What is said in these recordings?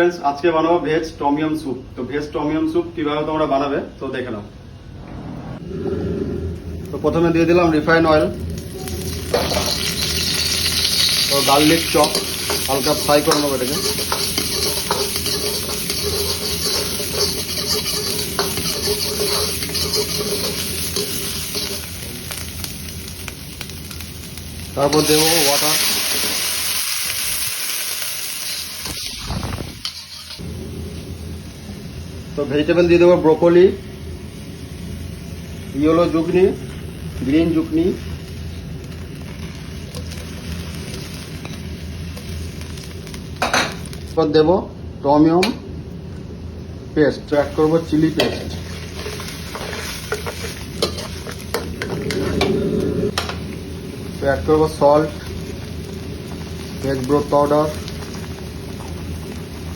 Friends आज के बनाबो ভেজ টমিয়াম স্যুপ। তো ভেজ টমিয়াম স্যুপ কিভাবে তোমরা বানাবে তো দেখে নাও। তো প্রথমে দিয়ে দিলাম রিফাইন অয়েল ও গার্লিক চপ, হালকা ফ্রাই করে নেবো এটাকে। তারপর দেবো ওয়াটার, তো ভেজিটেবল দিয়ে দেবো broccoli, yellow zucchini, green zucchini, তারপর দেবো টমিয়াম পেস্ট, অ্যাড করবো চিলি পেস্ট, অ্যাড করবো salt, veg broth powder,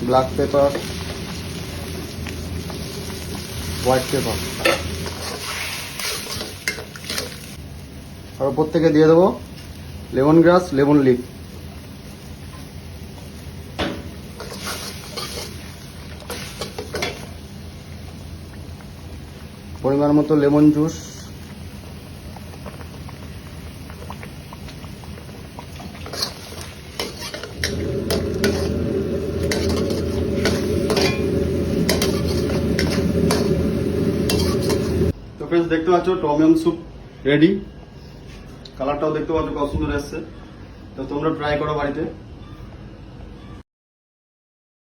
black pepper, white pepper, আর উপর থেকে দিয়ে দেবো লেমন গ্রাস, লেমন লিফ। পরিমাণ মতো লেমন জুস, তো फ्रेंड्स দেখতে পাচ্ছ টমিয়াম স্যুপ রেডি। কালারটাও দেখতে পাচ্ছ কত সুন্দর এসেছে। তো তোমরা ট্রাই করো বাড়িতে।